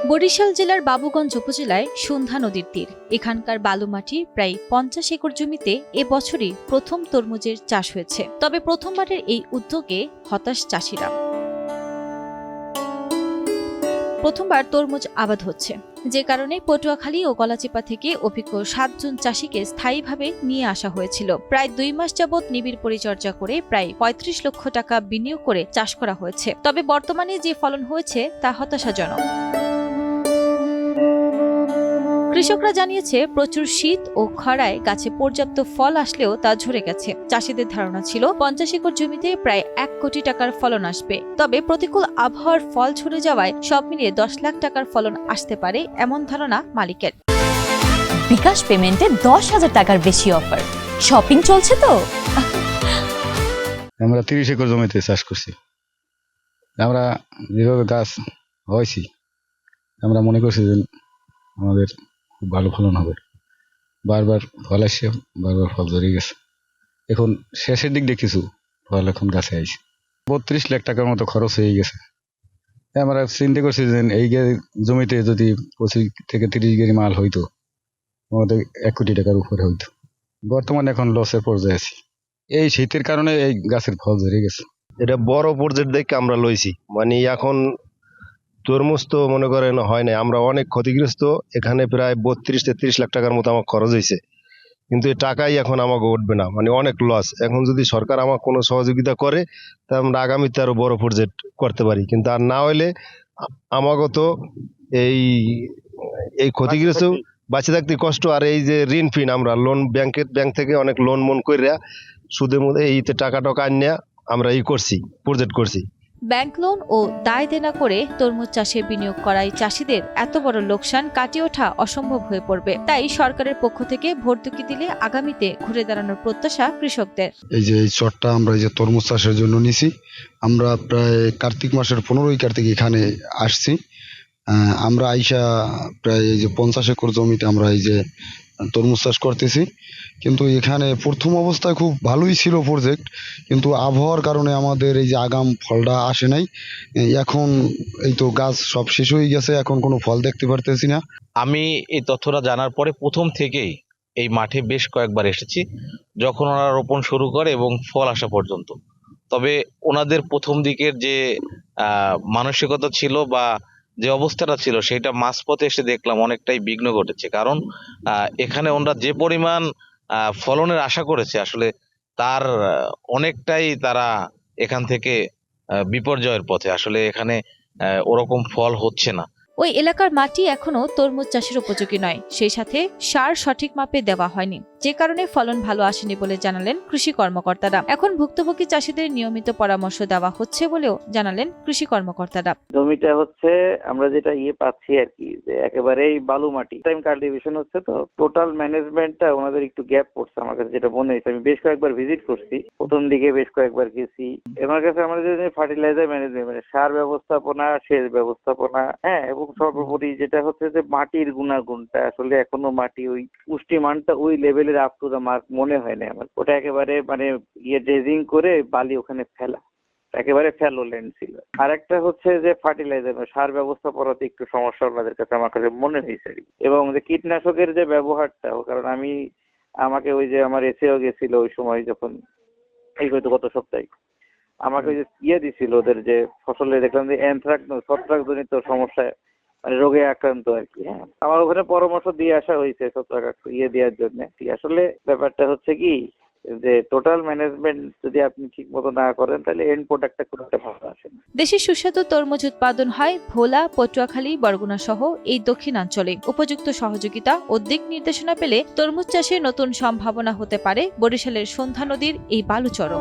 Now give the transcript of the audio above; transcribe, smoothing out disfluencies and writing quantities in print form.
বরিশাল জেলার বাবুগঞ্জ উপজেলায় সন্ধ্যা নদীর তীর। এখানকার বালুমাটি প্রায় 50 একর জমিতে এবছরই প্রথম তরমুজের চাষ হয়েছে। তবে প্রথমবারের এই উদ্যোগে হতাশ চাষিরা। প্রথমবার তরমুজ আবাদ হচ্ছে, যে কারণে পটুয়াখালী ও গলাচিপা থেকে অভিজ্ঞ 7 জন চাষিকে স্থায়ীভাবে নিয়ে আসা হয়েছিল। প্রায় 2 মাস যাবৎ নিবিড় পরিচর্যা করে প্রায় 35 লক্ষ টাকা বিনিয়োগ করে চাষ করা হয়েছে। তবে বর্তমানে যে ফলন হয়েছে তা হতাশাজনক। কৃষকরা জানিয়েছে, প্রচুর শীত ও খরায় গাছে পর্যাপ্ত ফল আসলেও তা ঝরে গেছে। চাষিদের ধারণা ছিল 50 একর জমিতে প্রায় 1 কোটি টাকার ফলন আসবে। তবে প্রতিকূল আবহাওয়ার ফল ঝরে যাওয়ায় সব মিলিয়ে 10 লাখ টাকার ফলন আসতে পারে এমন ধারণা মালিকের। বিকাশ পেমেন্টে 10,000 টাকার বেশি অফার। শপিং চলছে তো। আমরা 30 একর জমিতে চাষ করছি। আমরা যেভাবে গাছ হয়েছি, আমরা মনে করছি যে আমাদের খুব ভালো ফলন হবে। বারবার ফল আসছে, বারবার ফল ধরে গেছে। এখন শেষের দিক দিয়ে কিছু ফল এখন গাছে আইছে। 32 লাখ টাকার মতো খরচ হয়ে গেছে। আমরা চিন্তা করছি যে এই জমিতে যদি 25 থেকে 30 গেরি মাল হইতো, আমাদের 1 কোটি টাকার উপরে হইতো। বর্তমানে এখন লসের পর্যায়ে আছি। এই শীতের কারণে এই গাছের ফল ধরে গেছে। এটা বড় প্রজেক্ট দেখে আমরা লইছি, মানে এখন তরমুজ তো মনে করেন হয় না, আমরা অনেক ক্ষতিগ্রস্ত। এখানে প্রায় 32-33 লাখ টাকার মতো আমার খরচ হয়েছে, কিন্তু এই টাকাই এখন আমাকে উঠবে না, মানে অনেক লস। এখন যদি সরকার আমাকে কোনো সহযোগিতা করে তা আমরা আগামীতে আরো বড় প্রজেক্ট করতে পারি, কিন্তু আর না হইলে আমাকে তো এই এই ক্ষতিগ্রস্ত বাঁচে থাকতে কষ্ট। আর এই যে ঋণ ফিন আমরা লোন ব্যাংক থেকে অনেক লোন মন করে সুদের মধ্যে এইতে টাকা আনিয়া আমরা করছি, প্রজেক্ট করছি। ব্যাংক লোন ও দায় দেনা করে তরমুজ চাষে বিনিয়োগ করায় চাষিদের এত বড় লোকসান কাটিয়ে ওঠা অসম্ভব হয়ে পড়বে। তাই সরকারের পক্ষ থেকে ভর্তুকি দিলে আগামীতে ঘুরে দাঁড়ানোর প্রত্যাশা কৃষকদের। এই যে এই চরটা আমরা এই যে তরমুজ চাষের জন্য নিছি, আমরা প্রায় কার্তিক মাসের 15 কার্তিক এখানে আসছি। আমরা আইসা প্রায় এই যে 50 একর জমিতে আমরা এই যে তরমুজ চাষ করতেছি। কিন্তু এখানে প্রথম অবস্থায় খুব ভালোই ছিল প্রজেক্ট, কিন্তু আবহাওয়ার কারণে আমাদের এই যে আগাম ফলটা আসে নাই। এখন এই তো গাছ সব শেষ হয়ে গেছে, এখন কোনো ফল দেখতে পারতেছি না। আমি এই তথ্যটা জানার পরে প্রথম থেকেই এই মাঠে বেশ কয়েকবার এসেছি, যখন ওনারা রোপণ শুরু করে এবং ফল আসা পর্যন্ত। তবে ওনাদের প্রথম দিকের যে মানসিকতা ছিল বা যে অবস্থাটা ছিল, সেটা মাঝপথে এসে দেখলাম অনেকটাই বিঘ্ন ঘটেছে। কারণ এখানে ওনারা যে পরিমাণ ফলনের আশা করেছে, আসলে তার অনেকটাই তারা এখান থেকে বিপর্যয়ের পথে। আসলে এখানে ওরকম ফল হচ্ছে না। ওই এলাকার মাটি এখনো তরমুজ চাষের উপযোগী নয়, সেই সাথে সার সঠিক মাপে দেওয়া হয়নি, যে কারণে ফলন ভালো আসেনি বলে জানালেন কৃষি কর্মকর্তারা। এখন ভুক্তভোগী চাষিদের নিয়মিত পরামর্শ দেওয়া হচ্ছে বলেও জানালেন কৃষি কর্মকর্তারা। জমিটা হচ্ছে আমরা যেটা পাচ্ছি আর কি, যে একেবারেই বালু মাটি, টাইম কাল্টিভেশন হচ্ছে, তো টোটাল ম্যানেজমেন্টটা ওনাদের একটু গ্যাপ পড়ছে। আমার কাছে যেটা মনে হয়েছে, আমি বেশ কয়েকবার ভিজিট করছি, প্রথম দিকে বেশ কয়েকবার গেছি। আমার কাছে আমাদের যে ফার্টিলাইজার ম্যানেজমেন্ট, মানে সার ব্যবস্থাপনা, সেচ ব্যবস্থাপনা, এবং সর্বোপরি যেটা হচ্ছে যে মাটির গুণাগুণটা, আসলে এখনো মাটি ওই পুষ্টি মানটা ওই লেভেলের আপ টু দা মার্ক মনে হয় না আমার। ওটা একেবারে মানে ড্রেজিং করে বালি ওখানে ফেলা, একেবারে ফেলো ল্যান্ড ছিল। আর একটা হচ্ছে যে ফার্টিলাইজার, সার ব্যবস্থাপনাতে একটু সমস্যা ওনাদের কাছে আমার কাছে মনে হয়েছে। এবং যে কীটনাশকের যে ব্যবহারটা, কারণ আমাকে ওই যে আমার এসেও গেছিল ওই সময়, যখন এই হয়তো গত সপ্তাহে আমাকে ওই যে দিছিল ওদের যে ফসলে, দেখলাম যে ছত্রাক জনিত সমস্যায়, মানে রোগে আক্রান্ত আর কি। আমার ওখানে পরামর্শ দিয়ে আসা হয়েছে ছত্রাক দেওয়ার জন্য। আসলে ব্যাপারটা হচ্ছে কি, যে টোটাল ম্যানেজমেন্ট যদি আপনি ঠিক মতো না করেন, তাহলে এন্ড প্রোডাক্টটা খুব একটা ভালো আসে না। দেশে সুস্বাদু তরমুজ উৎপাদন হয় ভোলা, পটুয়াখালী, বরগুনা সহ এই দক্ষিণাঞ্চলে। উপযুক্ত সহযোগিতা ও দিক নির্দেশনা পেলে তরমুজ চাষে নতুন সম্ভাবনা হতে পারে বরিশালের সন্ধ্যা নদীর এই বালুচরও।